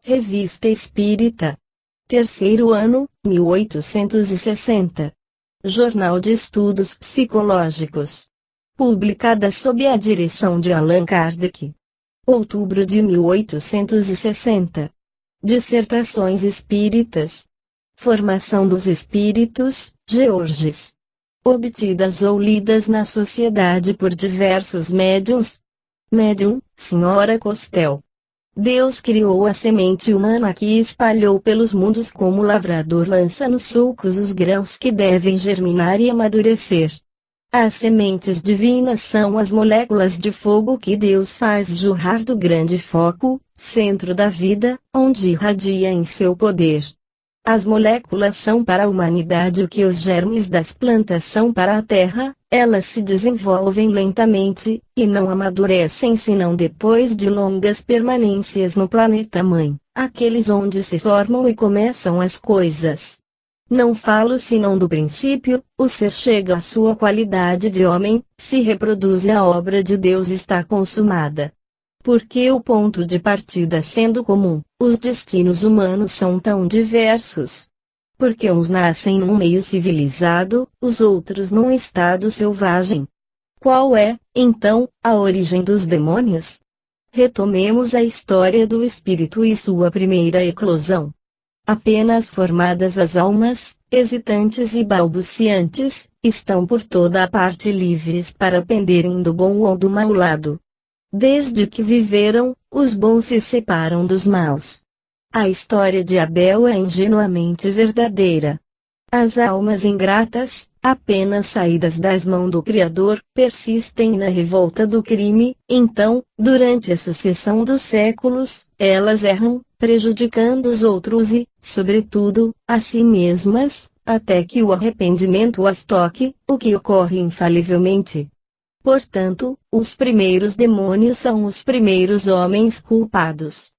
Revista Espírita. Terceiro ano, 1860. Jornal de Estudos Psicológicos. Publicada sob a direção de Allan Kardec. Outubro de 1860. Dissertações Espíritas. Formação dos Espíritos, Georges. Obtidas ou lidas na sociedade por diversos médiuns. Médium, Sra. Costel. Deus criou a semente humana que espalhou pelos mundos como o lavrador lança nos sulcos os grãos que devem germinar e amadurecer. As sementes divinas são as moléculas de fogo que Deus faz jorrar do grande foco, centro da vida, onde irradia em seu poder. As moléculas são para a humanidade o que os germes das plantas são para a terra, elas se desenvolvem lentamente, e não amadurecem senão depois de longas permanências no planeta-mãe, aqueles onde se formam e começam as coisas. Não falo senão do princípio, o ser chega à sua qualidade de homem, se reproduz e a obra de Deus está consumada. Porque o ponto de partida sendo comum, os destinos humanos são tão diversos. Porque uns nascem num meio civilizado, os outros num estado selvagem. Qual é, então, a origem dos demônios? Retomemos a história do espírito e sua primeira eclosão. Apenas formadas as almas, hesitantes e balbuciantes, estão por toda a parte livres para penderem do bom ou do mau lado. Desde que viveram, os bons se separam dos maus. A história de Abel é ingenuamente verdadeira. As almas ingratas, apenas saídas das mãos do Criador, persistem na revolta do crime, então, durante a sucessão dos séculos, elas erram, prejudicando os outros e, sobretudo, a si mesmas, até que o arrependimento as toque, o que ocorre infalivelmente. Portanto, os primeiros demônios são os primeiros homens culpados.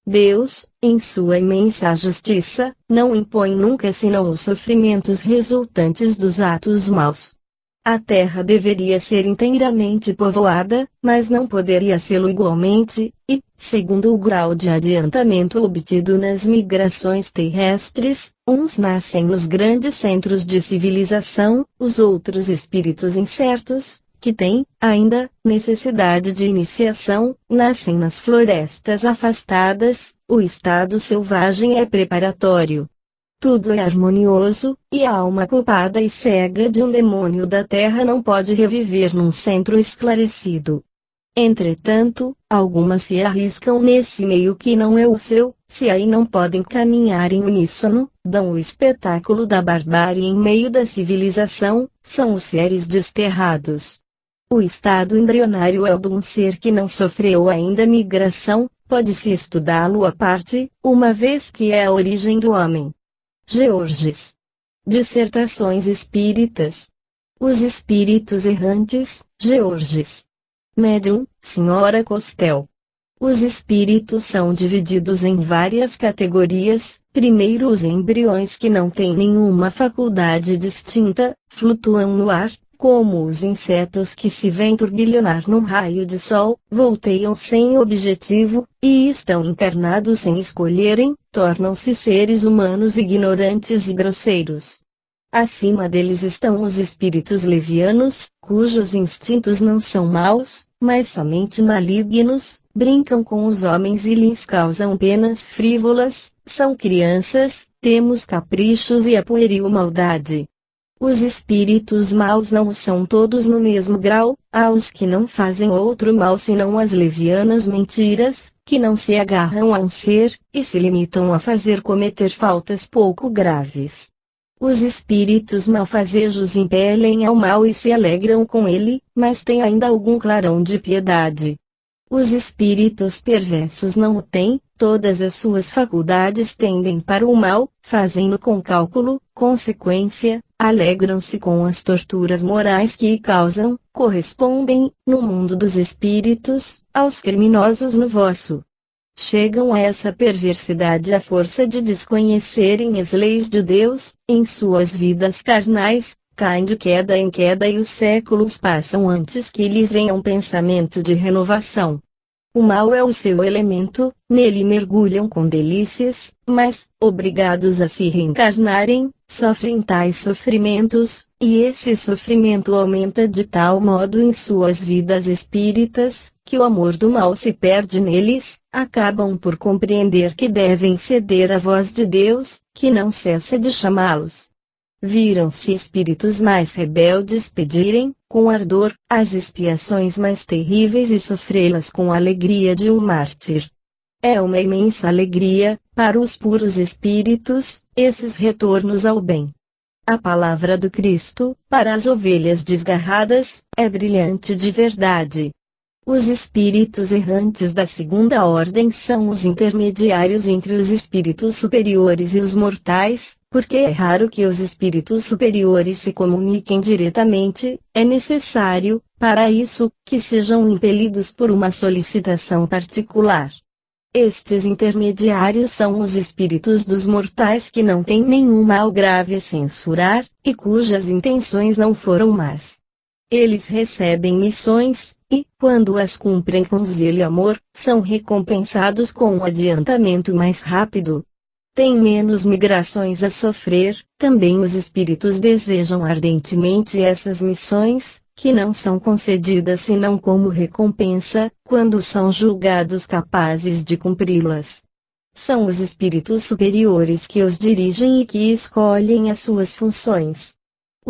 Deus, em sua imensa justiça, não impõe nunca senão os sofrimentos resultantes dos atos maus. A terra deveria ser inteiramente povoada, mas não poderia sê-lo igualmente, e, segundo o grau de adiantamento obtido nas migrações terrestres, uns nascem nos grandes centros de civilização, os outros espíritos incertos, que têm, ainda, necessidade de iniciação, nascem nas florestas afastadas, o estado selvagem é preparatório. Tudo é harmonioso, e a alma culpada e cega de um demônio da terra não pode reviver num centro esclarecido. Entretanto, algumas se arriscam nesse meio que não é o seu, se aí não podem caminhar em uníssono, dão o espetáculo da barbárie em meio da civilização, são os seres desterrados. O estado embrionário é o de um ser que não sofreu ainda migração, pode-se estudá-lo à parte, uma vez que é a origem do homem. Georges. Dissertações Espíritas. Os Espíritos Errantes, Georges. Médium, Sra. Costel. Os espíritos são divididos em várias categorias. Primeiro, os embriões que não têm nenhuma faculdade distinta, flutuam no ar, como os insetos que se veem turbilhonar num raio de sol, volteiam sem objetivo, e estão encarnados sem escolherem, tornam-se seres humanos ignorantes e grosseiros. Acima deles estão os espíritos levianos, cujos instintos não são maus, mas somente malignos, brincam com os homens e lhes causam penas frívolas, são crianças, temos caprichos e a pueril maldade. Os espíritos maus não são todos no mesmo grau, há os que não fazem outro mal senão as levianas mentiras, que não se agarram a um ser, e se limitam a fazer cometer faltas pouco graves. Os espíritos malfazejos impelem ao mal e se alegram com ele, mas têm ainda algum clarão de piedade. Os espíritos perversos não o têm, todas as suas faculdades tendem para o mal, fazem-no com cálculo, consequência, alegram-se com as torturas morais que causam, correspondem, no mundo dos espíritos, aos criminosos no vosso. Chegam a essa perversidade à força de desconhecerem as leis de Deus, em suas vidas carnais, caem de queda em queda e os séculos passam antes que lhes venha um pensamento de renovação. O mal é o seu elemento, nele mergulham com delícias, mas, obrigados a se reencarnarem, sofrem tais sofrimentos, e esse sofrimento aumenta de tal modo em suas vidas espíritas, que o amor do mal se perde neles, acabam por compreender que devem ceder à voz de Deus, que não cessa de chamá-los. Viram-se espíritos mais rebeldes pedirem, com ardor, as expiações mais terríveis e sofrê-las com a alegria de um mártir. É uma imensa alegria, para os puros espíritos, esses retornos ao bem. A palavra do Cristo, para as ovelhas desgarradas, é brilhante de verdade. Os espíritos errantes da segunda ordem são os intermediários entre os espíritos superiores e os mortais, porque é raro que os espíritos superiores se comuniquem diretamente, é necessário, para isso, que sejam impelidos por uma solicitação particular. Estes intermediários são os espíritos dos mortais que não têm nenhum mal grave a censurar, e cujas intenções não foram más. Eles recebem missões, e, quando as cumprem com zelo e amor, são recompensados com um adiantamento mais rápido. Têm menos migrações a sofrer, também os espíritos desejam ardentemente essas missões, que não são concedidas senão como recompensa, quando são julgados capazes de cumpri-las. São os espíritos superiores que os dirigem e que escolhem as suas funções.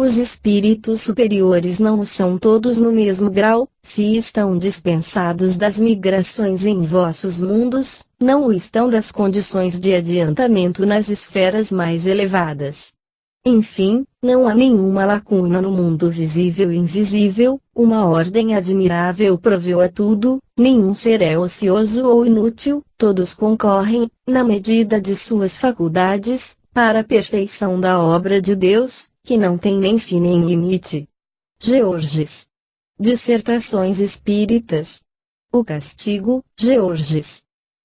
Os espíritos superiores não o são todos no mesmo grau, se estão dispensados das migrações em vossos mundos, não o estão das condições de adiantamento nas esferas mais elevadas. Enfim, não há nenhuma lacuna no mundo visível e invisível, uma ordem admirável proveu a tudo, nenhum ser é ocioso ou inútil, todos concorrem, na medida de suas faculdades, para a perfeição da obra de Deus, que não tem nem fim nem limite. Georges. Dissertações Espíritas. O castigo, Georges.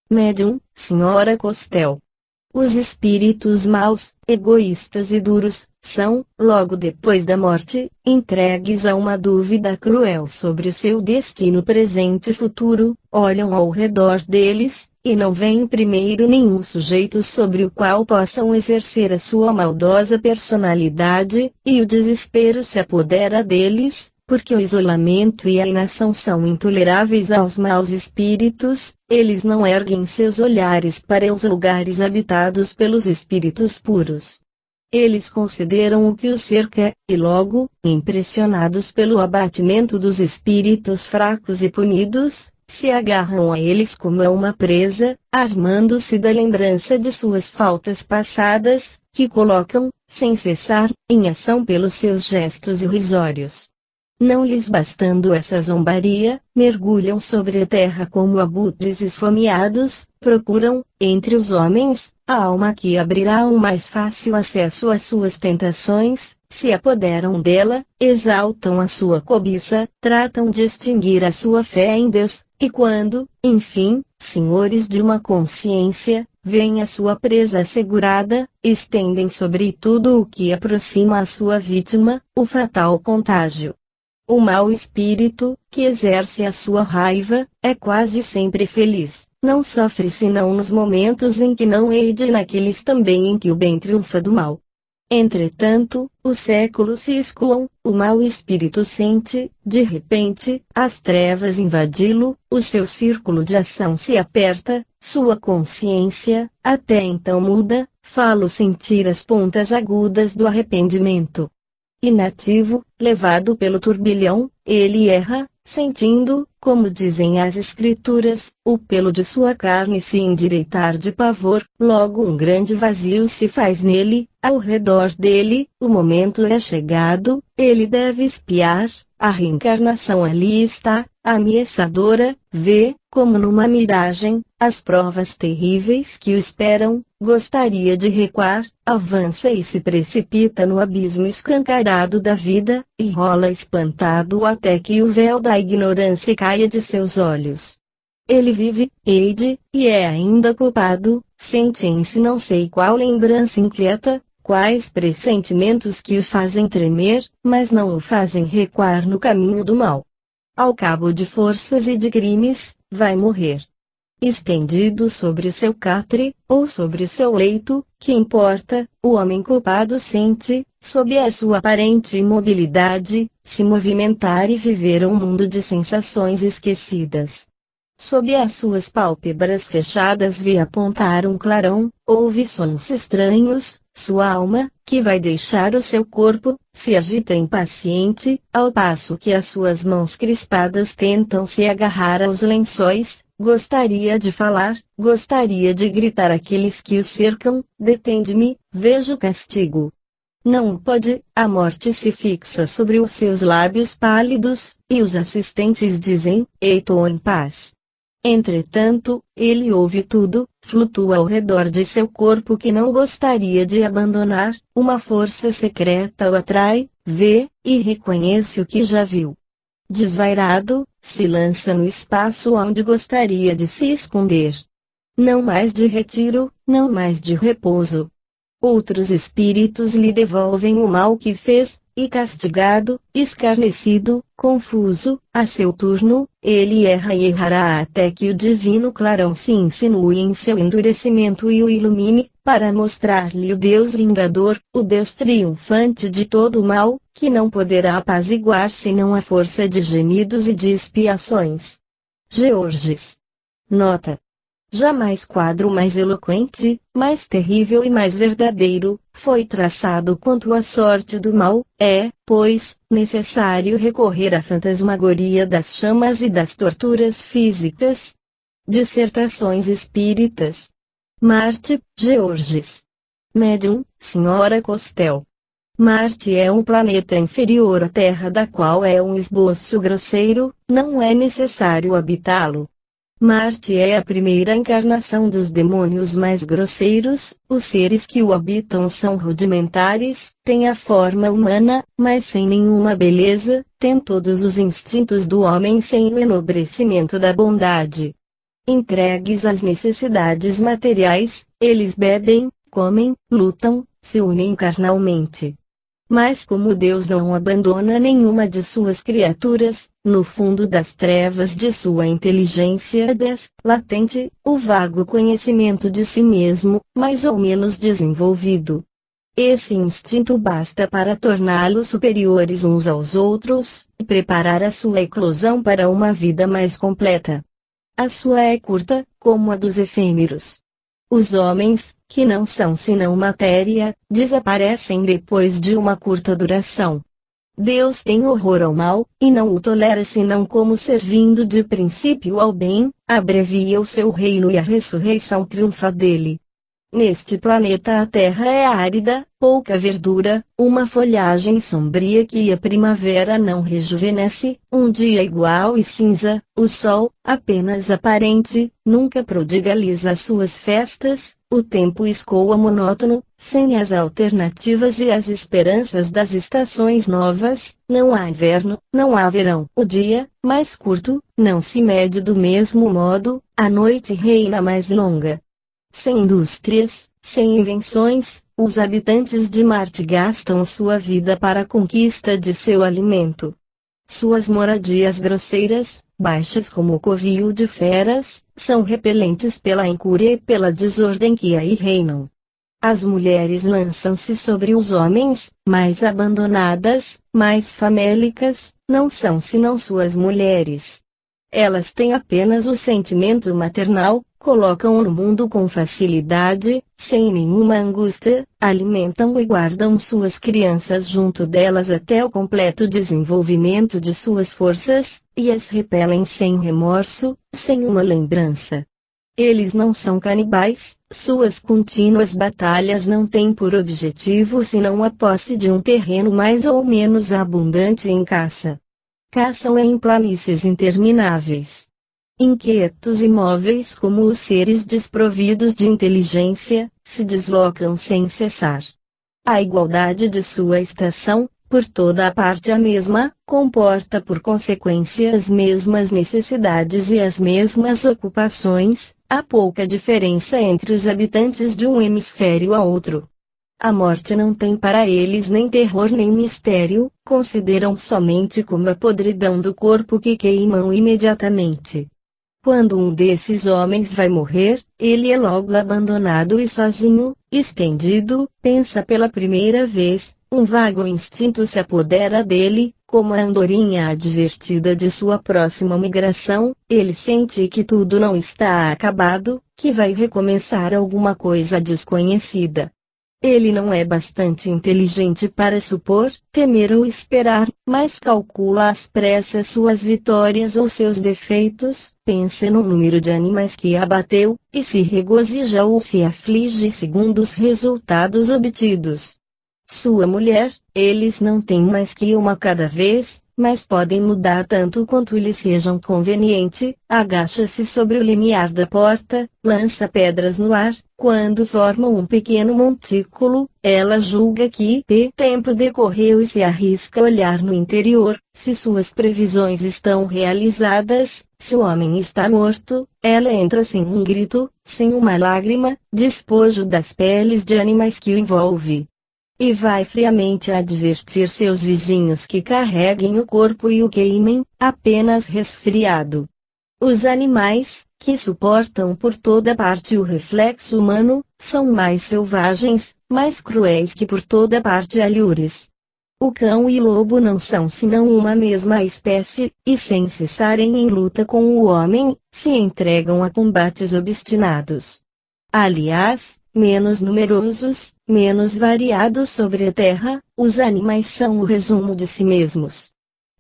Médium, Sra. Costel. Os espíritos maus, egoístas e duros, são, logo depois da morte, entregues a uma dúvida cruel sobre o seu destino presente e futuro, olham ao redor deles, e não veem primeiro nenhum sujeito sobre o qual possam exercer a sua maldosa personalidade, e o desespero se apodera deles, porque o isolamento e a inação são intoleráveis aos maus espíritos, eles não erguem seus olhares para os lugares habitados pelos espíritos puros. Eles consideram o que os cerca, e logo, impressionados pelo abatimento dos espíritos fracos e punidos, se agarram a eles como a uma presa, armando-se da lembrança de suas faltas passadas, que colocam, sem cessar, em ação pelos seus gestos irrisórios. Não lhes bastando essa zombaria, mergulham sobre a terra como abutres esfomeados, procuram, entre os homens, a alma que abrirá um mais fácil acesso às suas tentações, se apoderam dela, exaltam a sua cobiça, tratam de extinguir a sua fé em Deus, e quando, enfim, senhores de uma consciência, veem a sua presa assegurada, estendem sobre tudo o que aproxima a sua vítima, o fatal contágio. O mau espírito, que exerce a sua raiva, é quase sempre feliz, não sofre senão nos momentos em que não hede e naqueles também em que o bem triunfa do mal. Entretanto, os séculos se escoam, o mau espírito sente, de repente, as trevas invadi-lo, o seu círculo de ação se aperta, sua consciência, até então muda, fala sentir as pontas agudas do arrependimento. Inativo, levado pelo turbilhão, ele erra, sentindo, como dizem as Escrituras, o pelo de sua carne se endireitar de pavor, logo um grande vazio se faz nele, ao redor dele, o momento é chegado, ele deve espiar, a reencarnação ali está, ameaçadora, vê, como numa miragem, as provas terríveis que o esperam, gostaria de recuar, avança e se precipita no abismo escancarado da vida, e rola espantado até que o véu da ignorância caia de seus olhos. Ele vive, hede, e é ainda culpado, sente em si não sei qual lembrança inquieta, quais pressentimentos que o fazem tremer, mas não o fazem recuar no caminho do mal. Ao cabo de forças e de crimes, vai morrer. Estendido sobre o seu catre, ou sobre o seu leito, que importa, o homem culpado sente, sob a sua aparente imobilidade, se movimentar e viver um mundo de sensações esquecidas. Sob as suas pálpebras fechadas vê apontar um clarão, ouve sons estranhos, sua alma, que vai deixar o seu corpo, se agita impaciente, ao passo que as suas mãos crispadas tentam se agarrar aos lençóis. Gostaria de falar, gostaria de gritar àqueles que o cercam, detende-me, vejo castigo. Não pode, a morte se fixa sobre os seus lábios pálidos, e os assistentes dizem, estou em paz. Entretanto, ele ouve tudo, flutua ao redor de seu corpo que não gostaria de abandonar, uma força secreta o atrai, vê, e reconhece o que já viu. Desvairado, se lança no espaço onde gostaria de se esconder. Não mais de retiro, não mais de repouso. Outros espíritos lhe devolvem o mal que fez, e castigado, escarnecido, confuso, a seu turno, ele erra e errará até que o divino clarão se insinue em seu endurecimento e o ilumine, para mostrar-lhe o Deus vingador, o Deus triunfante de todo o mal, que não poderá apaziguar senão a força de gemidos e de expiações. Georges. Nota. Jamais quadro mais eloquente, mais terrível e mais verdadeiro, foi traçado quanto à sorte do mal, pois, necessário recorrer à fantasmagoria das chamas e das torturas físicas. Dissertações Espíritas. Marte, Georges. Médium, Sra. Costel. Marte é um planeta inferior à Terra da qual é um esboço grosseiro, não é necessário habitá-lo. Marte é a primeira encarnação dos demônios mais grosseiros, os seres que o habitam são rudimentares, têm a forma humana, mas sem nenhuma beleza, têm todos os instintos do homem sem o enobrecimento da bondade. Entregues às necessidades materiais, eles bebem, comem, lutam, se unem carnalmente. Mas como Deus não abandona nenhuma de suas criaturas, no fundo das trevas de sua inteligência latente, o vago conhecimento de si mesmo, mais ou menos desenvolvido. Esse instinto basta para torná-los superiores uns aos outros, e preparar a sua eclosão para uma vida mais completa. A sua é curta, como a dos efêmeros. Os homens, que não são senão matéria, desaparecem depois de uma curta duração. Deus tem horror ao mal, e não o tolera senão como servindo de princípio ao bem, abrevia o seu reino e a ressurreição triunfa dele. Neste planeta a terra é árida, pouca verdura, uma folhagem sombria que a primavera não rejuvenesce, um dia igual e cinza, o sol, apenas aparente, nunca prodigaliza suas festas, o tempo escoa monótono, sem as alternativas e as esperanças das estações novas, não há inverno, não há verão. O dia, mais curto, não se mede do mesmo modo, a noite reina mais longa. Sem indústrias, sem invenções, os habitantes de Marte gastam sua vida para a conquista de seu alimento. Suas moradias grosseiras, baixas como o covil de feras, são repelentes pela incúria e pela desordem que aí reinam. As mulheres lançam-se sobre os homens, mais abandonadas, mais famélicas, não são senão suas mulheres. Elas têm apenas o sentimento maternal, colocam-o no mundo com facilidade, sem nenhuma angústia, alimentam e guardam suas crianças junto delas até o completo desenvolvimento de suas forças, e as repelem sem remorso, sem uma lembrança. Eles não são canibais, suas contínuas batalhas não têm por objetivo senão a posse de um terreno mais ou menos abundante em caça. Caçam em planícies intermináveis. Inquietos e imóveis como os seres desprovidos de inteligência, se deslocam sem cessar. A igualdade de sua estação, por toda a parte a mesma, comporta por consequência as mesmas necessidades e as mesmas ocupações, há pouca diferença entre os habitantes de um hemisfério a outro. A morte não tem para eles nem terror nem mistério, consideram somente como a podridão do corpo que queimam imediatamente. Quando um desses homens vai morrer, ele é logo abandonado e sozinho, estendido, pensa pela primeira vez, um vago instinto se apodera dele, como a andorinha advertida de sua próxima migração, ele sente que tudo não está acabado, que vai recomeçar alguma coisa desconhecida. Ele não é bastante inteligente para supor, temer ou esperar, mas calcula às pressas suas vitórias ou seus defeitos, pensa no número de animais que abateu, e se regozija ou se aflige segundo os resultados obtidos. Sua mulher, eles não têm mais que uma cada vez, mas podem mudar tanto quanto lhes sejam conveniente, agacha-se sobre o limiar da porta, lança pedras no ar, quando formam um pequeno montículo, ela julga que tempo decorreu e se arrisca a olhar no interior, se suas previsões estão realizadas, se o homem está morto, ela entra sem um grito, sem uma lágrima, despojo das peles de animais que o envolve. E vai friamente advertir seus vizinhos que carreguem o corpo e o queimem, apenas resfriado. Os animais, que suportam por toda parte o reflexo humano, são mais selvagens, mais cruéis que por toda parte alhures. O cão e lobo não são senão uma mesma espécie, e sem cessarem em luta com o homem, se entregam a combates obstinados. Aliás, menos numerosos, menos variados sobre a terra, os animais são o resumo de si mesmos.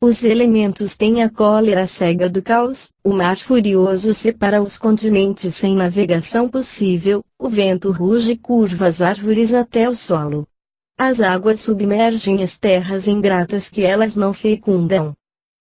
Os elementos têm a cólera cega do caos, o mar furioso separa os continentes sem navegação possível, o vento ruge e curva as árvores até o solo. As águas submergem as terras ingratas que elas não fecundam.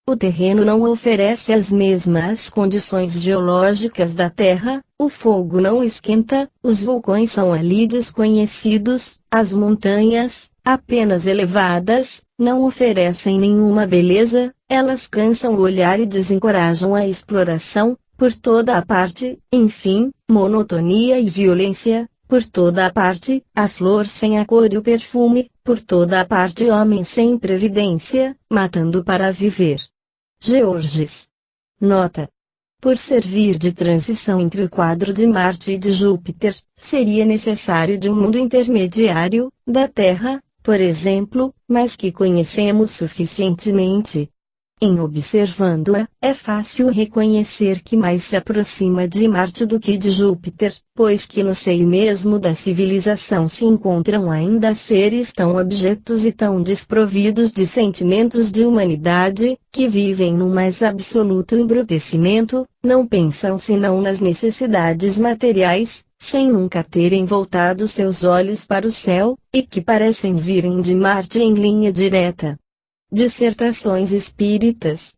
O terreno não oferece as mesmas condições geológicas da Terra, o fogo não esquenta, os vulcões são ali desconhecidos, as montanhas, apenas elevadas, não oferecem nenhuma beleza, elas cansam o olhar e desencorajam a exploração, por toda a parte, enfim, monotonia e violência, por toda a parte, a flor sem a cor e o perfume, por toda a parte homem sem previdência, matando para viver. Georges. Nota. Por servir de transição entre o quadro de Marte e de Júpiter, seria necessário de um mundo intermediário, da Terra, por exemplo, mas que conhecemos suficientemente. Em observando-a, é fácil reconhecer que mais se aproxima de Marte do que de Júpiter, pois que no seio mesmo da civilização se encontram ainda seres tão abjetos e tão desprovidos de sentimentos de humanidade, que vivem no mais absoluto embrutecimento, não pensam senão nas necessidades materiais, sem nunca terem voltado seus olhos para o céu, e que parecem virem de Marte em linha direta. Dissertações Espíritas.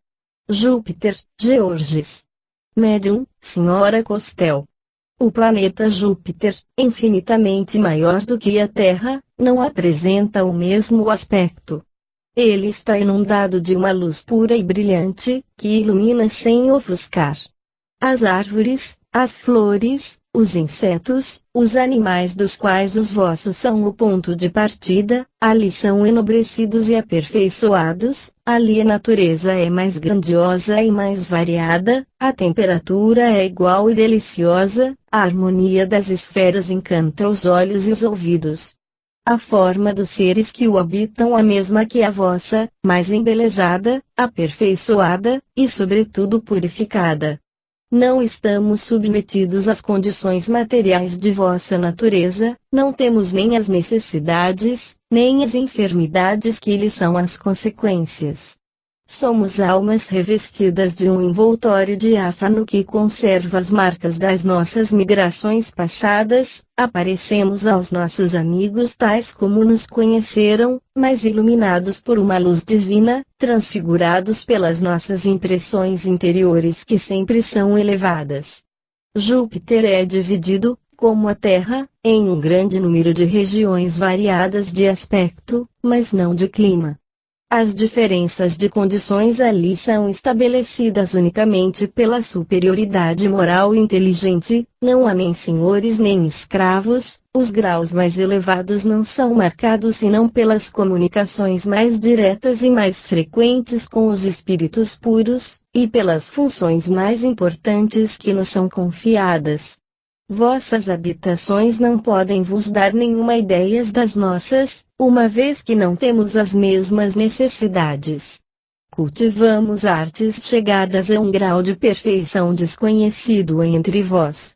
Júpiter, Georges. Médium, Sra. Costel. O planeta Júpiter, infinitamente maior do que a Terra, não apresenta o mesmo aspecto. Ele está inundado de uma luz pura e brilhante, que ilumina sem ofuscar. As árvores, as flores, os insetos, os animais dos quais os vossos são o ponto de partida, ali são enobrecidos e aperfeiçoados, ali a natureza é mais grandiosa e mais variada, a temperatura é igual e deliciosa, a harmonia das esferas encanta os olhos e os ouvidos. A forma dos seres que o habitam a mesma que a vossa, mais embelezada, aperfeiçoada, e sobretudo purificada. Não estamos submetidos às condições materiais de vossa natureza, não temos nem as necessidades, nem as enfermidades que lhes são as consequências. Somos almas revestidas de um envoltório diáfano que conserva as marcas das nossas migrações passadas, aparecemos aos nossos amigos tais como nos conheceram, mas iluminados por uma luz divina, transfigurados pelas nossas impressões interiores que sempre são elevadas. Júpiter é dividido, como a Terra, em um grande número de regiões variadas de aspecto, mas não de clima. As diferenças de condições ali são estabelecidas unicamente pela superioridade moral inteligente, não há nem senhores nem escravos, os graus mais elevados não são marcados senão pelas comunicações mais diretas e mais frequentes com os espíritos puros, e pelas funções mais importantes que nos são confiadas. Vossas habitações não podem vos dar nenhuma ideia das nossas, uma vez que não temos as mesmas necessidades. Cultivamos artes chegadas a um grau de perfeição desconhecido entre vós.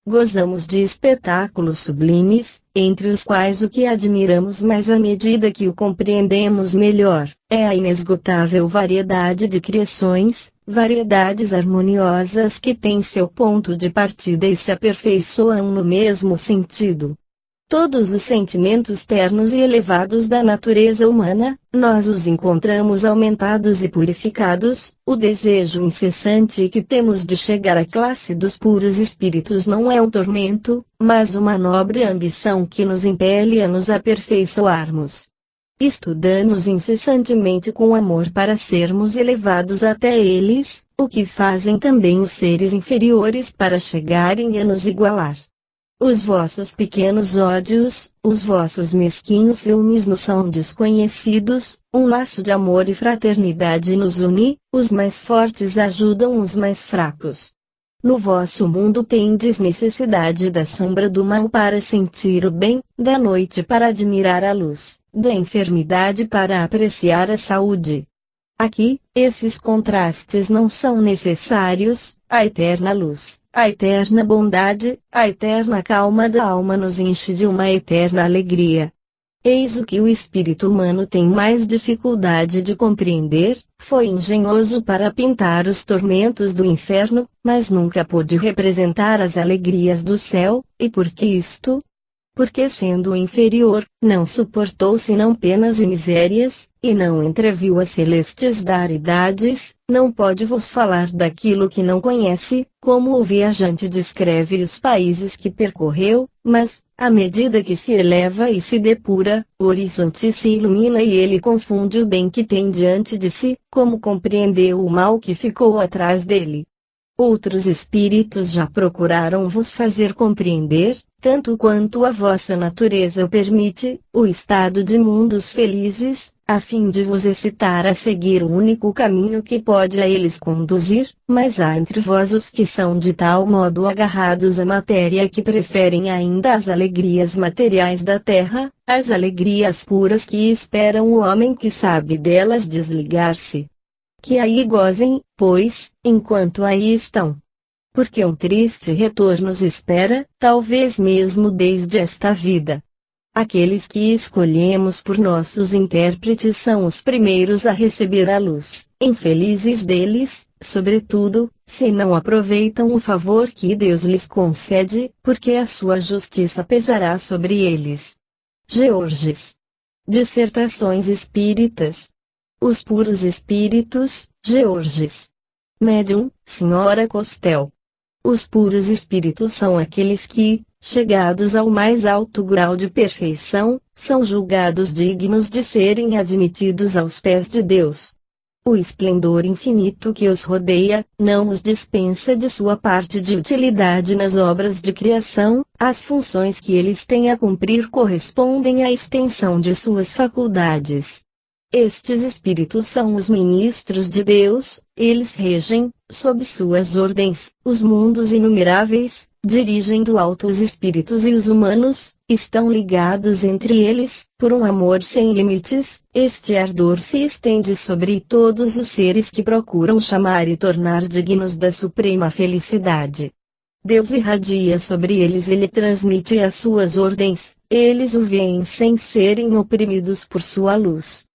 Gozamos de espetáculos sublimes, entre os quais o que admiramos mais à medida que o compreendemos melhor, é a inesgotável variedade de criações, variedades harmoniosas que têm seu ponto de partida e se aperfeiçoam no mesmo sentido. Todos os sentimentos ternos e elevados da natureza humana, nós os encontramos aumentados e purificados. O desejo incessante que temos de chegar à classe dos puros espíritos não é um tormento, mas uma nobre ambição que nos impele a nos aperfeiçoarmos. Estudamos incessantemente com amor para sermos elevados até eles, o que fazem também os seres inferiores para chegarem a nos igualar. Os vossos pequenos ódios, os vossos mesquinhos ciúmes nos são desconhecidos, um laço de amor e fraternidade nos une, os mais fortes ajudam os mais fracos. No vosso mundo tendes necessidade da sombra do mal para sentir o bem, da noite para admirar a luz, da enfermidade para apreciar a saúde. Aqui, esses contrastes não são necessários, a eterna luz, a eterna bondade, a eterna calma da alma nos enche de uma eterna alegria. Eis o que o espírito humano tem mais dificuldade de compreender. Foi engenhoso para pintar os tormentos do inferno, mas nunca pôde representar as alegrias do céu, e por que isto? Porque sendo inferior, não suportou senão penas e misérias, e não entreviu as celestes daridades, não pode vos falar daquilo que não conhece, como o viajante descreve os países que percorreu, mas, à medida que se eleva e se depura, o horizonte se ilumina e ele confunde o bem que tem diante de si, como compreendeu o mal que ficou atrás dele. Outros espíritos já procuraram vos fazer compreender, tanto quanto a vossa natureza o permite, o estado de mundos felizes, a fim de vos excitar a seguir o único caminho que pode a eles conduzir, mas há entre vós os que são de tal modo agarrados à matéria que preferem ainda as alegrias materiais da terra, as alegrias puras que esperam o homem que sabe delas desligar-se. Que aí gozem, pois, enquanto aí estão. Porque um triste retorno os espera, talvez mesmo desde esta vida. Aqueles que escolhemos por nossos intérpretes são os primeiros a receber a luz, infelizes deles, sobretudo, se não aproveitam o favor que Deus lhes concede, porque a sua justiça pesará sobre eles. Georges. Dissertações Espíritas. Os puros espíritos, Georges. Médium, Sra. Costel. Os puros espíritos são aqueles que, chegados ao mais alto grau de perfeição, são julgados dignos de serem admitidos aos pés de Deus. O esplendor infinito que os rodeia, não os dispensa de sua parte de utilidade nas obras de criação, as funções que eles têm a cumprir correspondem à extensão de suas faculdades. Estes espíritos são os ministros de Deus, eles regem, sob suas ordens, os mundos inumeráveis, dirigem do alto os espíritos e os humanos, estão ligados entre eles, por um amor sem limites, este ardor se estende sobre todos os seres que procuram chamar e tornar dignos da suprema felicidade. Deus irradia sobre eles, ele transmite as suas ordens, eles o veem sem serem oprimidos por sua luz.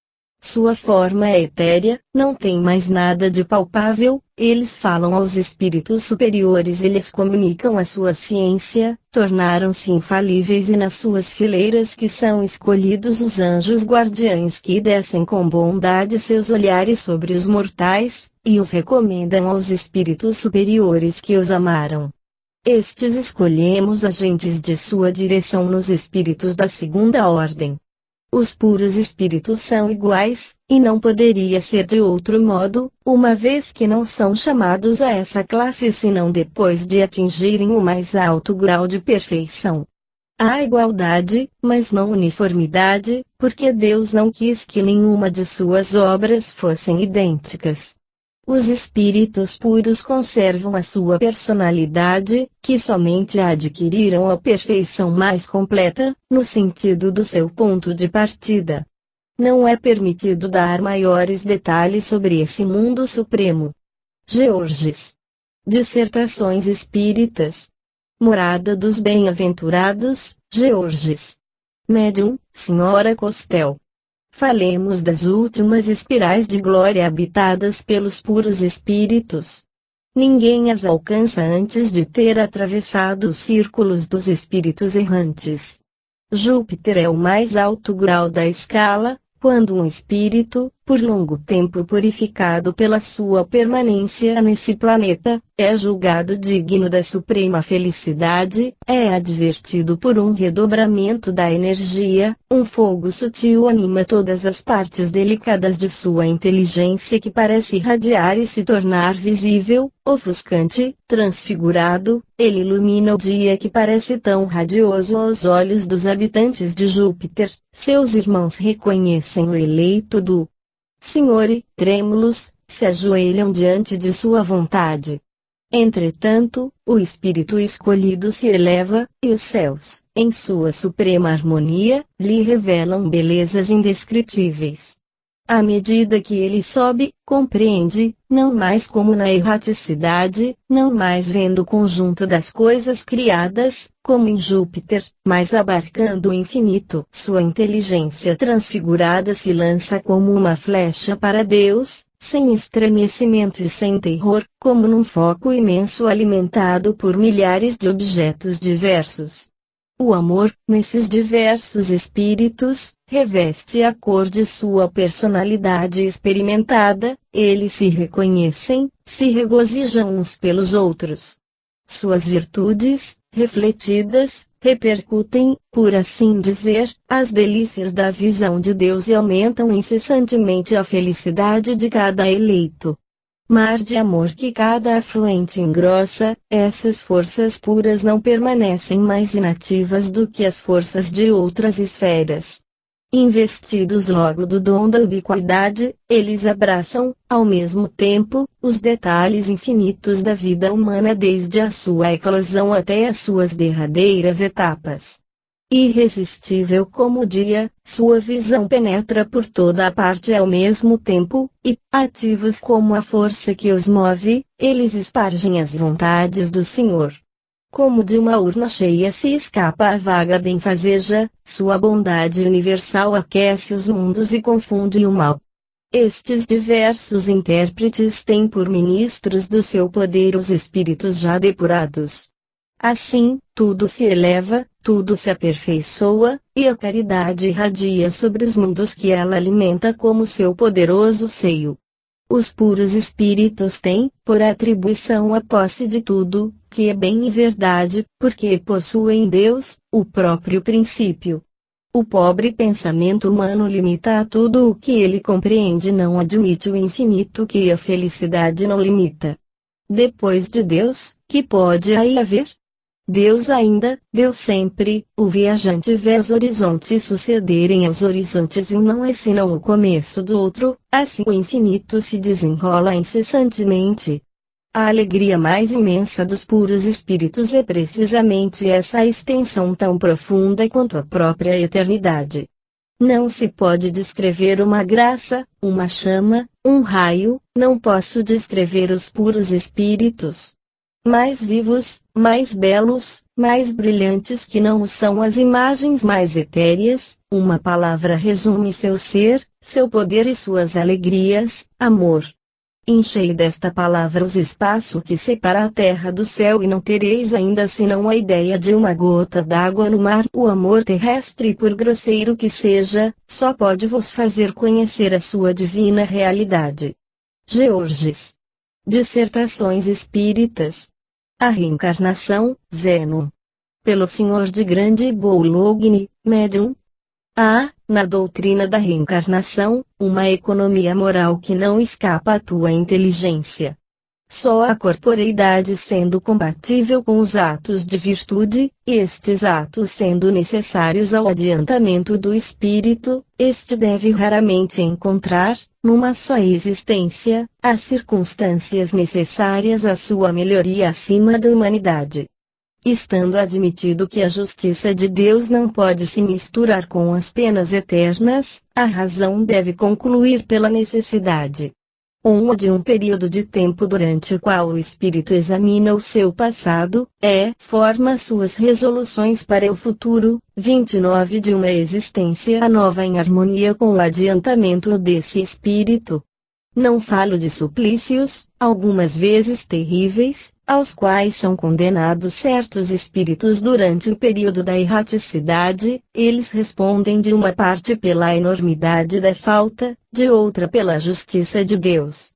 Sua forma é etérea, não tem mais nada de palpável, eles falam aos espíritos superiores, eles comunicam a sua ciência, tornaram-se infalíveis e nas suas fileiras que são escolhidos os anjos guardiães que descem com bondade seus olhares sobre os mortais, e os recomendam aos espíritos superiores que os amaram. Estes escolhemos agentes de sua direção nos espíritos da segunda ordem. Os puros espíritos são iguais, e não poderia ser de outro modo, uma vez que não são chamados a essa classe senão depois de atingirem o mais alto grau de perfeição. Há igualdade, mas não uniformidade, porque Deus não quis que nenhuma de suas obras fossem idênticas. Os espíritos puros conservam a sua personalidade, que somente adquiriram a perfeição mais completa, no sentido do seu ponto de partida. Não é permitido dar maiores detalhes sobre esse mundo supremo. Georges. Dissertações Espíritas. Morada dos Bem-aventurados, Georges. Médium, Sra. Costel. Falemos das últimas espirais de glória habitadas pelos puros espíritos. Ninguém as alcança antes de ter atravessado os círculos dos espíritos errantes. Júpiter é o mais alto grau da escala, quando um espírito, por longo tempo purificado pela sua permanência nesse planeta, é julgado digno da suprema felicidade, é advertido por um redobramento da energia, um fogo sutil anima todas as partes delicadas de sua inteligência que parece irradiar e se tornar visível, ofuscante, transfigurado, ele ilumina o dia que parece tão radioso aos olhos dos habitantes de Júpiter. Seus irmãos reconhecem o eleito do Senhor e, trêmulos, se ajoelham diante de sua vontade. Entretanto, o espírito escolhido se eleva, e os céus, em sua suprema harmonia, lhe revelam belezas indescritíveis. À medida que ele sobe, compreende, não mais como na erraticidade, não mais vendo o conjunto das coisas criadas, como em Júpiter, mas abarcando o infinito. Sua inteligência transfigurada se lança como uma flecha para Deus, sem estremecimento e sem terror, como num foco imenso alimentado por milhares de objetos diversos. O amor, nesses diversos espíritos, reveste a cor de sua personalidade experimentada, eles se reconhecem, se regozijam uns pelos outros. Suas virtudes, refletidas, repercutem, por assim dizer, as delícias da visão de Deus e aumentam incessantemente a felicidade de cada eleito. Mar de amor que cada afluente engrossa, essas forças puras não permanecem mais inativas do que as forças de outras esferas. Investidos logo do dom da ubiquidade, eles abraçam, ao mesmo tempo, os detalhes infinitos da vida humana desde a sua eclosão até as suas derradeiras etapas. Irresistível como o dia, sua visão penetra por toda a parte ao mesmo tempo, e, ativos como a força que os move, eles espargem as vontades do Senhor. Como de uma urna cheia se escapa a vaga benfazeja, sua bondade universal aquece os mundos e confunde o mal. Estes diversos intérpretes têm por ministros do seu poder os espíritos já depurados. Assim, tudo se eleva, tudo se aperfeiçoa, e a caridade irradia sobre os mundos que ela alimenta como seu poderoso seio. Os puros espíritos têm, por atribuição, a posse de tudo, que é bem e verdade, porque possuem Deus, o próprio princípio. O pobre pensamento humano limita a tudo o que ele compreende, não admite o infinito que a felicidade não limita. Depois de Deus, que pode aí haver? Deus ainda, Deus sempre, o viajante vê os horizontes sucederem aos horizontes e um não é senão o começo do outro, assim o infinito se desenrola incessantemente. A alegria mais imensa dos puros espíritos é precisamente essa extensão tão profunda quanto a própria eternidade. Não se pode descrever uma graça, uma chama, um raio, não posso descrever os puros espíritos. Mais vivos, mais belos, mais brilhantes que não o são as imagens mais etéreas, uma palavra resume seu ser, seu poder e suas alegrias, amor. Enchei desta palavra os espaços que separa a terra do céu e não tereis ainda senão a ideia de uma gota d'água no mar. O amor terrestre, por grosseiro que seja, só pode vos fazer conhecer a sua divina realidade. Georges. Dissertações Espíritas. A reencarnação, Zeno. Pelo Sr. de Grande Boulogne, médium. A. na doutrina da reencarnação, uma economia moral que não escapa à tua inteligência. Só a corporeidade sendo compatível com os atos de virtude, estes atos sendo necessários ao adiantamento do espírito, este deve raramente encontrar, numa só existência, as circunstâncias necessárias à sua melhoria acima da humanidade. Estando admitido que a justiça de Deus não pode se misturar com as penas eternas, a razão deve concluir pela necessidade de um período de tempo durante o qual o espírito examina o seu passado, forma suas resoluções para o futuro, 29 de uma existência nova em harmonia com o adiantamento desse espírito. Não falo de suplícios, algumas vezes terríveis, aos quais são condenados certos espíritos durante o período da erraticidade, eles respondem de uma parte pela enormidade da falta, de outra pela justiça de Deus.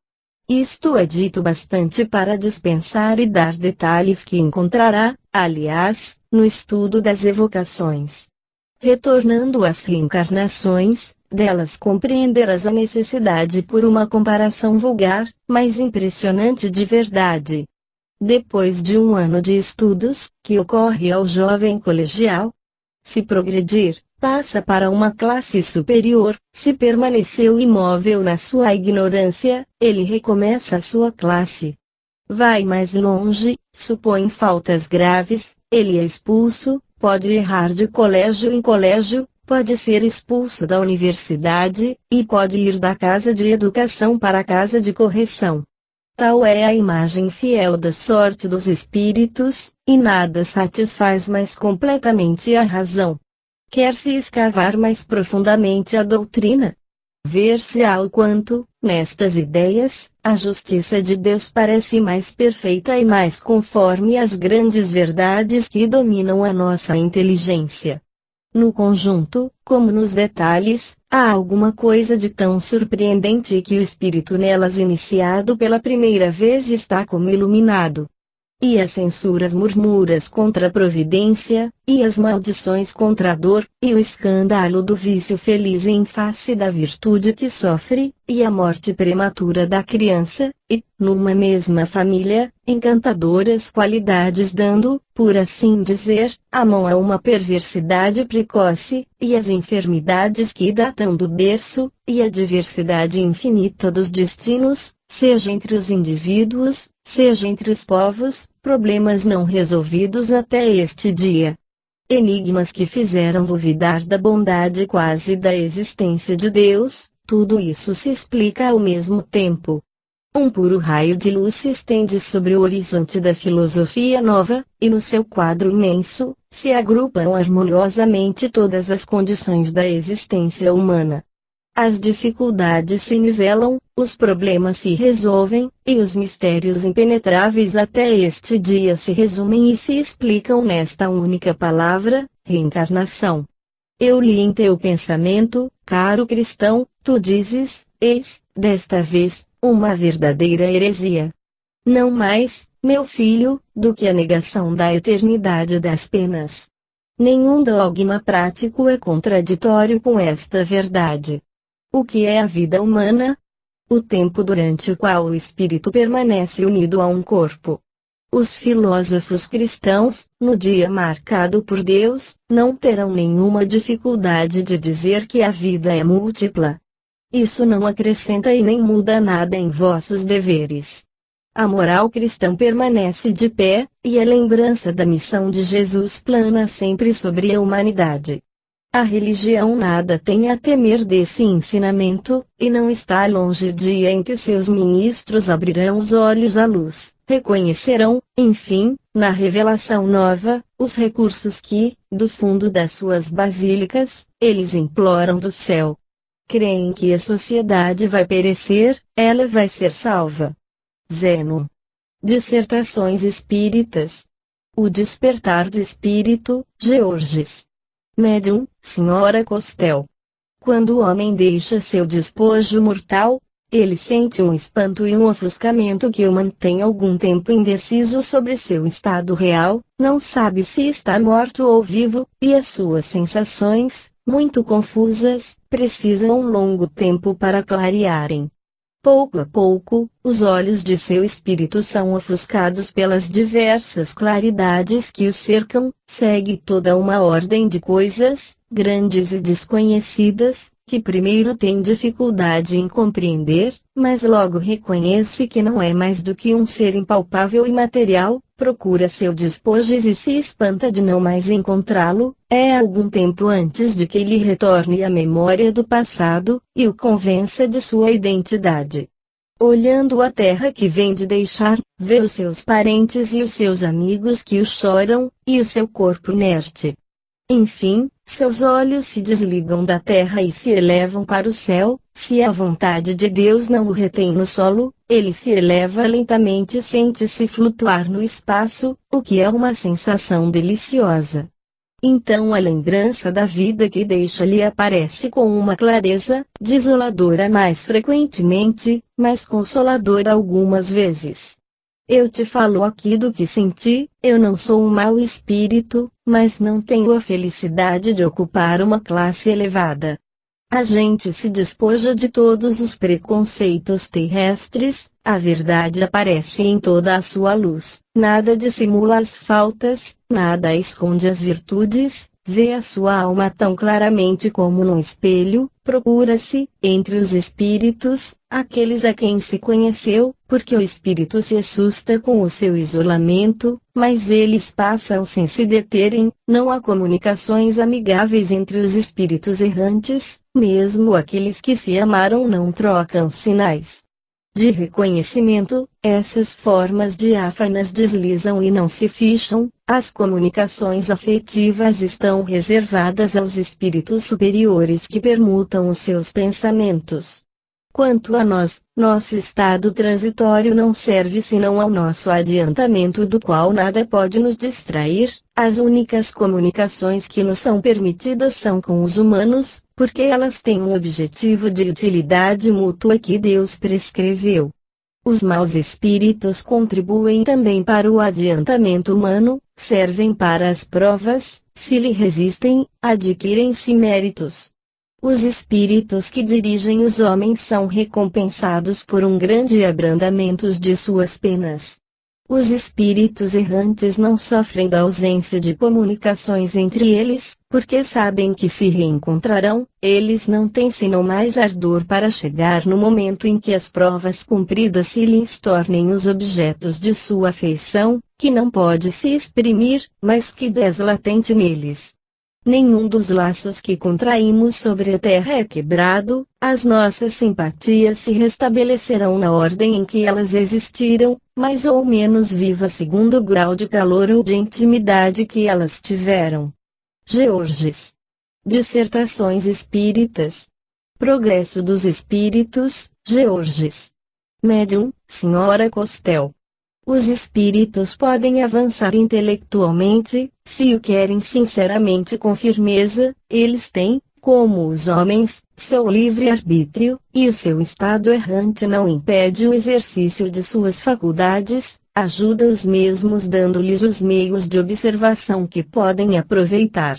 Isto é dito bastante para dispensar e dar detalhes que encontrará, aliás, no estudo das evocações. Retornando às reencarnações, delas compreenderás a necessidade por uma comparação vulgar, mas impressionante de verdade. Depois de um ano de estudos, que ocorre ao jovem colegial? Se progredir, passa para uma classe superior, se permaneceu imóvel na sua ignorância, ele recomeça a sua classe. Vai mais longe, supõe faltas graves, ele é expulso, pode errar de colégio em colégio, pode ser expulso da universidade, e pode ir da casa de educação para a casa de correção. Tal é a imagem fiel da sorte dos espíritos, e nada satisfaz mais completamente a razão. Quer-se escavar mais profundamente a doutrina? Ver-se-á o quanto, nestas ideias, a justiça de Deus parece mais perfeita e mais conforme às grandes verdades que dominam a nossa inteligência. No conjunto, como nos detalhes, há alguma coisa de tão surpreendente que o espírito nelas iniciado pela primeira vez está como iluminado. E as censuras murmuras contra a providência, e as maldições contra a dor, e o escândalo do vício feliz em face da virtude que sofre, e a morte prematura da criança, e, numa mesma família, encantadoras qualidades dando, por assim dizer, a mão a uma perversidade precoce, e as enfermidades que datam do berço, e a diversidade infinita dos destinos, seja entre os indivíduos, seja entre os povos, problemas não resolvidos até este dia. Enigmas que fizeram duvidar da bondade quase da existência de Deus, tudo isso se explica ao mesmo tempo. Um puro raio de luz se estende sobre o horizonte da filosofia nova, e no seu quadro imenso, se agrupam harmoniosamente todas as condições da existência humana. As dificuldades se nivelam, os problemas se resolvem, e os mistérios impenetráveis até este dia se resumem e se explicam nesta única palavra, reencarnação. Eu li em teu pensamento, caro cristão, tu dizes, eis, desta vez, uma verdadeira heresia. Não mais, meu filho, do que a negação da eternidade das penas. Nenhum dogma prático é contraditório com esta verdade. O que é a vida humana? O tempo durante o qual o espírito permanece unido a um corpo. Os filósofos cristãos, no dia marcado por Deus, não terão nenhuma dificuldade de dizer que a vida é múltipla. Isso não acrescenta e nem muda nada em vossos deveres. A moral cristã permanece de pé, e a lembrança da missão de Jesus plana sempre sobre a humanidade. A religião nada tem a temer desse ensinamento, e não está longe o dia em que seus ministros abrirão os olhos à luz, reconhecerão, enfim, na revelação nova, os recursos que, do fundo das suas basílicas, eles imploram do céu. Creem que a sociedade vai perecer, ela vai ser salva. Zeno. Dissertações Espíritas. O Despertar do Espírito, Georges. Médium, Sra. Costel. Quando o homem deixa seu despojo mortal, ele sente um espanto e um ofuscamento que o mantém algum tempo indeciso sobre seu estado real, não sabe se está morto ou vivo, e as suas sensações, muito confusas, precisam um longo tempo para clarearem. Pouco a pouco, os olhos de seu espírito são ofuscados pelas diversas claridades que o cercam, segue toda uma ordem de coisas, grandes e desconhecidas, que primeiro tem dificuldade em compreender, mas logo reconhece que não é mais do que um ser impalpável e material, procura seu despojo e se espanta de não mais encontrá-lo, é algum tempo antes de que lhe retorne a memória do passado, e o convença de sua identidade. Olhando a terra que vem de deixar, vê os seus parentes e os seus amigos que o choram, e o seu corpo inerte. Enfim, seus olhos se desligam da terra e se elevam para o céu. Se a vontade de Deus não o retém no solo, ele se eleva lentamente e sente-se flutuar no espaço, o que é uma sensação deliciosa. Então a lembrança da vida que deixa lhe aparece com uma clareza desoladora mais frequentemente, mas consoladora algumas vezes. Eu te falo aqui do que senti, eu não sou um mau espírito, mas não tenho a felicidade de ocupar uma classe elevada. A gente se despoja de todos os preconceitos terrestres, a verdade aparece em toda a sua luz, nada dissimula as faltas, nada esconde as virtudes, vê a sua alma tão claramente como num espelho, procura-se, entre os espíritos, aqueles a quem se conheceu, porque o espírito se assusta com o seu isolamento, mas eles passam sem se deterem, não há comunicações amigáveis entre os espíritos errantes, mesmo aqueles que se amaram não trocam sinais de reconhecimento, essas formas diáfanas deslizam e não se ficham, as comunicações afetivas estão reservadas aos espíritos superiores que permutam os seus pensamentos. Quanto a nós, nosso estado transitório não serve senão ao nosso adiantamento do qual nada pode nos distrair, as únicas comunicações que nos são permitidas são com os humanos, porque elas têm um objetivo de utilidade mútua que Deus prescreveu. Os maus espíritos contribuem também para o adiantamento humano, servem para as provas, se lhe resistem, adquirem-se méritos. Os espíritos que dirigem os homens são recompensados por um grande abrandamento de suas penas. Os espíritos errantes não sofrem da ausência de comunicações entre eles, porque sabem que se reencontrarão, eles não têm senão mais ardor para chegar no momento em que as provas cumpridas se lhes tornem os objetos de sua afeição, que não pode se exprimir, mas que desce latente neles. Nenhum dos laços que contraímos sobre a terra é quebrado, as nossas simpatias se restabelecerão na ordem em que elas existiram, mais ou menos viva segundo o grau de calor ou de intimidade que elas tiveram. Georges. Dissertações Espíritas. Progresso dos Espíritos, Georges. Médium, Sra. Costel. Os espíritos podem avançar intelectualmente, se o querem sinceramente com firmeza, eles têm, como os homens, seu livre-arbítrio, e o seu estado errante não impede o exercício de suas faculdades, ajuda-os mesmos dando-lhes os meios de observação que podem aproveitar.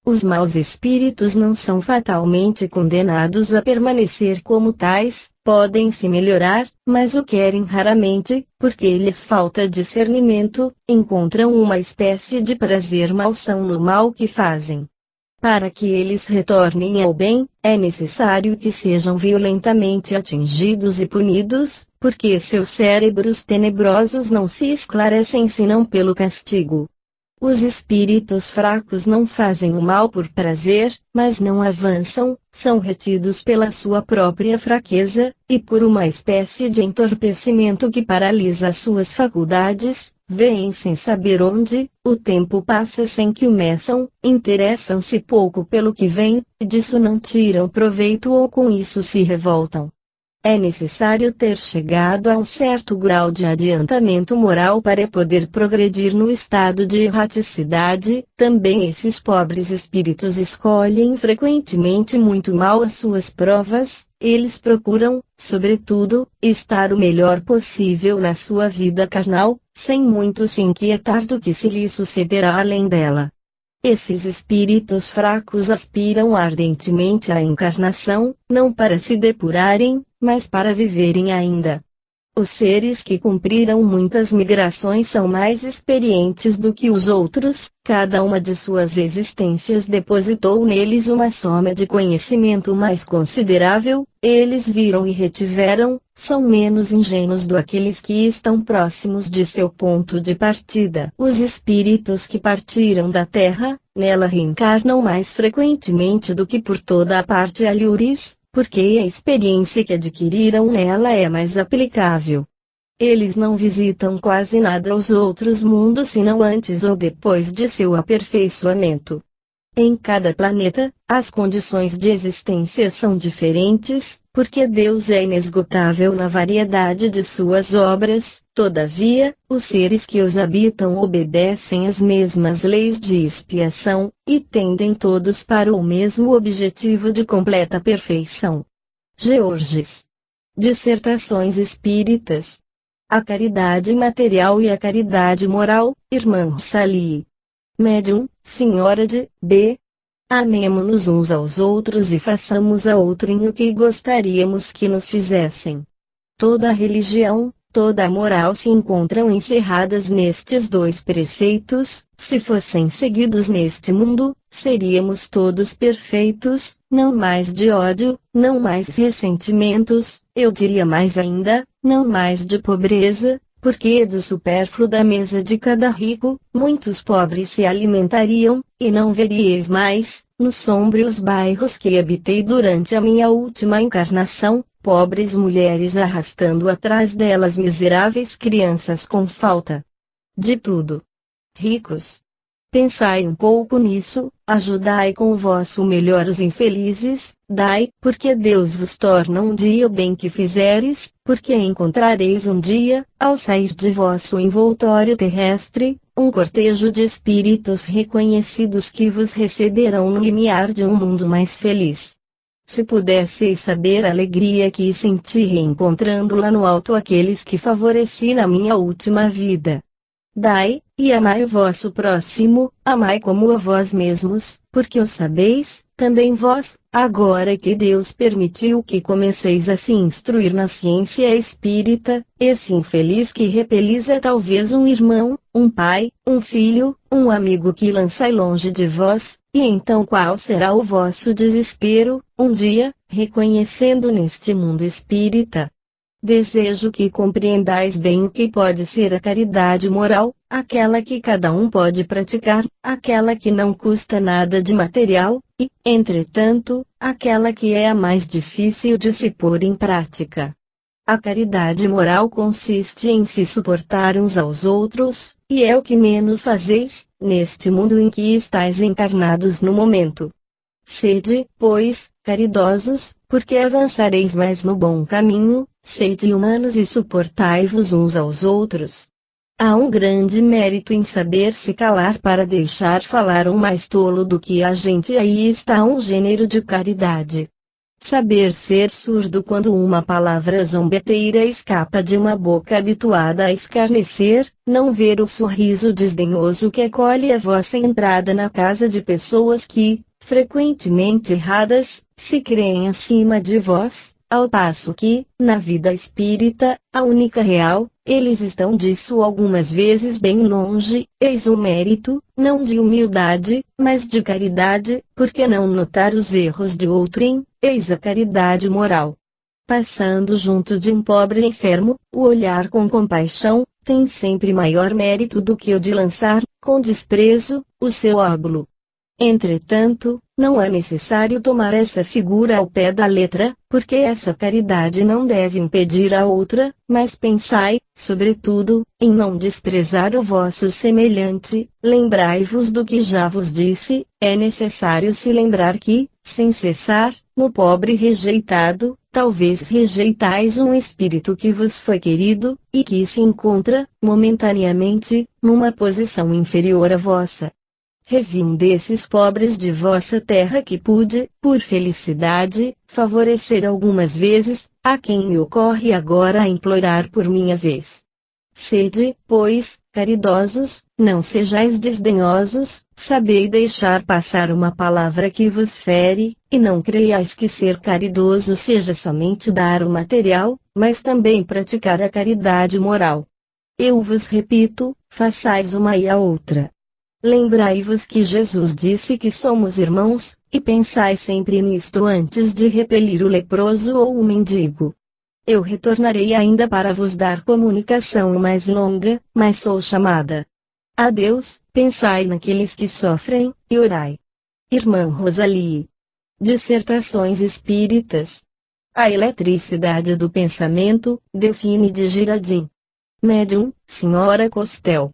Os maus espíritos não são fatalmente condenados a permanecer como tais, podem se melhorar, mas o querem raramente, porque lhes falta discernimento, encontram uma espécie de prazer malsão no mal que fazem. Para que eles retornem ao bem, é necessário que sejam violentamente atingidos e punidos, porque seus cérebros tenebrosos não se esclarecem senão pelo castigo. Os espíritos fracos não fazem o mal por prazer, mas não avançam, são retidos pela sua própria fraqueza, e por uma espécie de entorpecimento que paralisa suas faculdades, vêm sem saber onde, o tempo passa sem que o meçam, interessam-se pouco pelo que vem, e disso não tiram proveito ou com isso se revoltam. É necessário ter chegado a um certo grau de adiantamento moral para poder progredir no estado de erraticidade. Também esses pobres espíritos escolhem frequentemente muito mal as suas provas, eles procuram, sobretudo, estar o melhor possível na sua vida carnal, sem muito se inquietar do que se lhe sucederá além dela. Esses espíritos fracos aspiram ardentemente à encarnação, não para se depurarem, mas para viverem ainda. Os seres que cumpriram muitas migrações são mais experientes do que os outros, cada uma de suas existências depositou neles uma soma de conhecimento mais considerável, eles viram e retiveram, são menos ingênuos do aqueles que estão próximos de seu ponto de partida. Os espíritos que partiram da Terra, nela reencarnam mais frequentemente do que por toda a parte alhures, porque a experiência que adquiriram nela é mais aplicável. Eles não visitam quase nada os outros mundos senão antes ou depois de seu aperfeiçoamento. Em cada planeta, as condições de existência são diferentes, porque Deus é inesgotável na variedade de suas obras, todavia, os seres que os habitam obedecem às mesmas leis de expiação, e tendem todos para o mesmo objetivo de completa perfeição. Georges. Dissertações Espíritas. A caridade material e a caridade moral, irmã Rosalie. Médium, Senhora de B. Amemo-nos uns aos outros e façamos a outrem o que gostaríamos que nos fizessem. Toda a religião, toda a moral se encontram encerradas nestes dois preceitos. Se fossem seguidos neste mundo, seríamos todos perfeitos, não mais de ódio, não mais ressentimentos, eu diria mais ainda, não mais de pobreza, porque do supérfluo da mesa de cada rico, muitos pobres se alimentariam, e não veríeis mais, nos sombrios bairros que habitei durante a minha última encarnação, pobres mulheres arrastando atrás delas miseráveis crianças com falta de tudo. Ricos, pensai um pouco nisso, ajudai com o vosso melhor os infelizes, dai, porque Deus vos torna um dia o bem que fizeres, porque encontrareis um dia, ao sair de vosso envoltório terrestre, um cortejo de espíritos reconhecidos que vos receberão no limiar de um mundo mais feliz. Se pudesseis saber a alegria que senti reencontrando lá no alto aqueles que favoreci na minha última vida. Dai, e amai o vosso próximo, amai como a vós mesmos, porque o sabeis, também vós, agora que Deus permitiu que comeceis a se instruir na ciência espírita, esse infeliz que repelis é talvez um irmão, um pai, um filho, um amigo que lançai longe de vós, e então qual será o vosso desespero, um dia, reconhecendo neste mundo espírita? Desejo que compreendais bem o que pode ser a caridade moral, aquela que cada um pode praticar, aquela que não custa nada de material, e, entretanto, aquela que é a mais difícil de se pôr em prática. A caridade moral consiste em se suportar uns aos outros, e é o que menos fazeis, neste mundo em que estáis encarnados no momento. Sede, pois, caridosos, porque avançareis mais no bom caminho, sede humanos e suportai-vos uns aos outros. Há um grande mérito em saber se calar para deixar falar um mais tolo do que a gente, aí está um gênero de caridade. Saber ser surdo quando uma palavra zombeteira escapa de uma boca habituada a escarnecer, não ver o sorriso desdenhoso que acolhe a vossa entrada na casa de pessoas que, frequentemente erradas, se creem acima de vós, ao passo que, na vida espírita, a única real, eles estão disso algumas vezes bem longe, eis o mérito, não de humildade, mas de caridade, porque não notar os erros de outrem, eis a caridade moral. Passando junto de um pobre enfermo, o olhar com compaixão, tem sempre maior mérito do que o de lançar, com desprezo, o seu óbulo. Entretanto, não é necessário tomar essa figura ao pé da letra, porque essa caridade não deve impedir a outra, mas pensai, sobretudo, em não desprezar o vosso semelhante, lembrai-vos do que já vos disse, é necessário se lembrar que, sem cessar, no pobre rejeitado, talvez rejeitais um espírito que vos foi querido, e que se encontra, momentaneamente, numa posição inferior à vossa. Revi um desses pobres de vossa terra que pude, por felicidade, favorecer algumas vezes, a quem me ocorre agora a implorar por minha vez. Sede, pois, Caridosos, não sejais desdenhosos, sabei deixar passar uma palavra que vos fere, e não creiais que ser caridoso seja somente dar o material, mas também praticar a caridade moral. Eu vos repito, façais uma e a outra. Lembrai-vos que Jesus disse que somos irmãos, e pensai sempre nisto antes de repelir o leproso ou o mendigo. Eu retornarei ainda para vos dar comunicação mais longa, mas sou chamada. Adeus, pensai naqueles que sofrem, e orai. Irmã Rosalie. Dissertações Espíritas. A eletricidade do pensamento, Delfine de Girardin. Médium, Sra. Costel.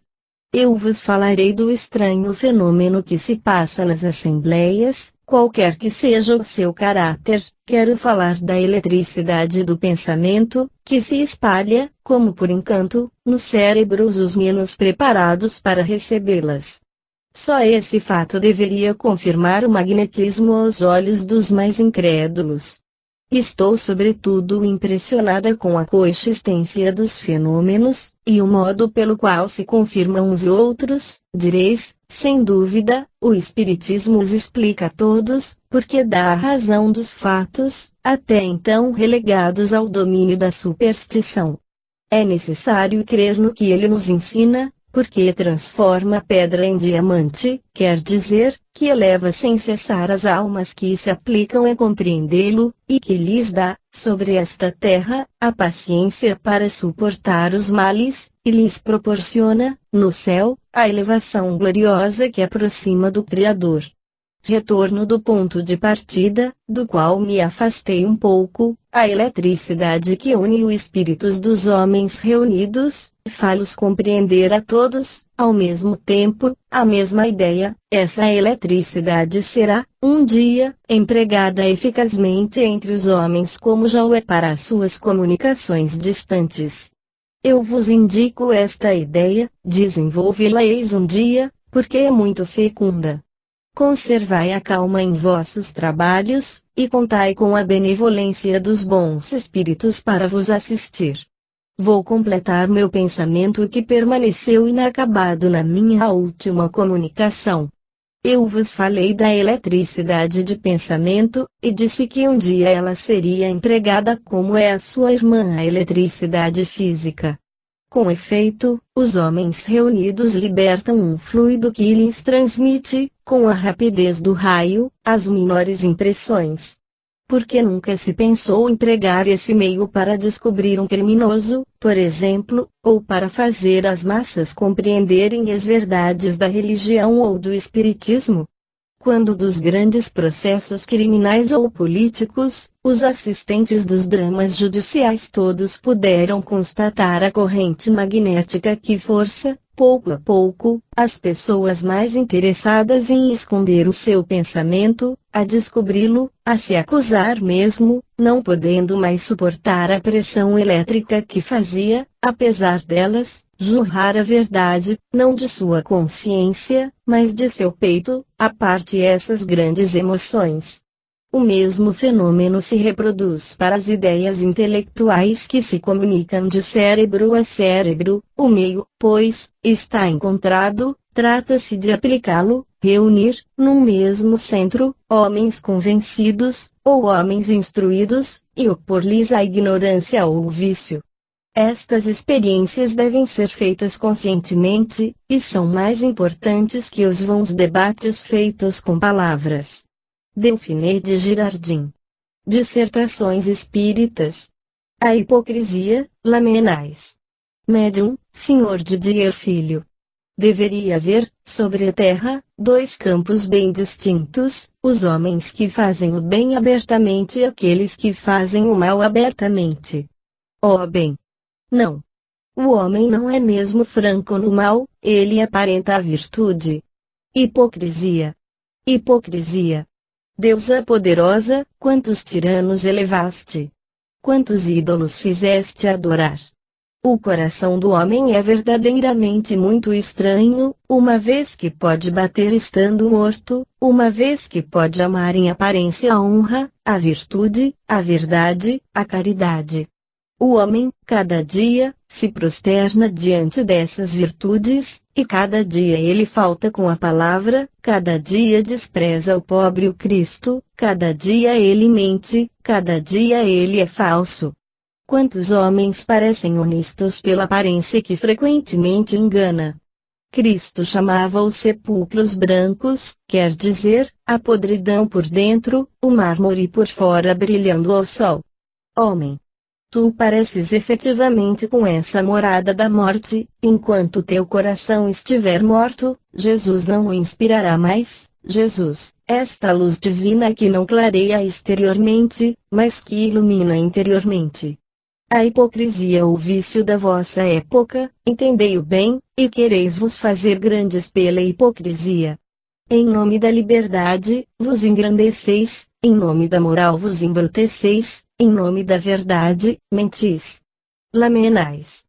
Eu vos falarei do estranho fenômeno que se passa nas assembleias, qualquer que seja o seu caráter. Quero falar da eletricidade do pensamento, que se espalha, como por encanto, nos cérebros os menos preparados para recebê-las. Só esse fato deveria confirmar o magnetismo aos olhos dos mais incrédulos. Estou sobretudo impressionada com a coexistência dos fenômenos, e o modo pelo qual se confirmam uns e outros. Direis, sem dúvida, o Espiritismo os explica a todos, porque dá a razão dos fatos, até então relegados ao domínio da superstição. É necessário crer no que ele nos ensina, porque transforma a pedra em diamante, quer dizer, que eleva sem cessar as almas que se aplicam a compreendê-lo, e que lhes dá, sobre esta terra, a paciência para suportar os males, e lhes proporciona, no céu, a elevação gloriosa que aproxima do Criador. Retorno do ponto de partida, do qual me afastei um pouco, a eletricidade que une os espíritos dos homens reunidos, faz-los compreender a todos, ao mesmo tempo, a mesma ideia. Essa eletricidade será, um dia, empregada eficazmente entre os homens como já o é para as suas comunicações distantes. Eu vos indico esta ideia, desenvolvê-la-eis um dia, porque é muito fecunda. Conservai a calma em vossos trabalhos, e contai com a benevolência dos bons espíritos para vos assistir. Vou completar meu pensamento que permaneceu inacabado na minha última comunicação. Eu vos falei da eletricidade de pensamento, e disse que um dia ela seria empregada como é a sua irmã a eletricidade física. Com efeito, os homens reunidos libertam um fluido que lhes transmite, com a rapidez do raio, as menores impressões. Porque nunca se pensou empregar esse meio para descobrir um criminoso, por exemplo, ou para fazer as massas compreenderem as verdades da religião ou do espiritismo? Quando dos grandes processos criminais ou políticos, os assistentes dos dramas judiciais todos puderam constatar a corrente magnética que força, pouco a pouco, as pessoas mais interessadas em esconder o seu pensamento, a descobri-lo, a se acusar mesmo, não podendo mais suportar a pressão elétrica que fazia, apesar delas, jorrar a verdade, não de sua consciência, mas de seu peito, a parte essas grandes emoções. O mesmo fenômeno se reproduz para as ideias intelectuais que se comunicam de cérebro a cérebro. O meio, pois, está encontrado, trata-se de aplicá-lo, reunir, num mesmo centro, homens convencidos, ou homens instruídos, e opor-lhes a ignorância ou o vício. Estas experiências devem ser feitas conscientemente, e são mais importantes que os vãos debates feitos com palavras. Delfine de Girardin. Dissertações Espíritas. A hipocrisia, Lamennais. Médium, Sr. Didier Filho. Deveria haver, sobre a terra, dois campos bem distintos, os homens que fazem o bem abertamente e aqueles que fazem o mal abertamente. Ó bem! Não. O homem não é mesmo franco no mal, ele aparenta a virtude. Hipocrisia. Hipocrisia. Deusa poderosa, quantos tiranos elevaste? Quantos ídolos fizeste adorar? O coração do homem é verdadeiramente muito estranho, uma vez que pode bater estando morto, uma vez que pode amar em aparência a honra, a virtude, a verdade, a caridade. O homem, cada dia, se prosterna diante dessas virtudes, e cada dia ele falta com a palavra, cada dia despreza o pobre o Cristo, cada dia ele mente, cada dia ele é falso. Quantos homens parecem honestos pela aparência que frequentemente engana? Cristo chamava os sepulcros brancos, quer dizer, a podridão por dentro, o mármore por fora brilhando ao sol. Homem, tu pareces efetivamente com essa morada da morte, enquanto teu coração estiver morto, Jesus não o inspirará mais. Jesus, esta luz divina que não clareia exteriormente, mas que ilumina interiormente. A hipocrisia ou vício da vossa época, entendei-o bem, e quereis vos fazer grandes pela hipocrisia. Em nome da liberdade, vos engrandeceis, em nome da moral vos embruteceis, em nome da verdade, mentis. Lamenais.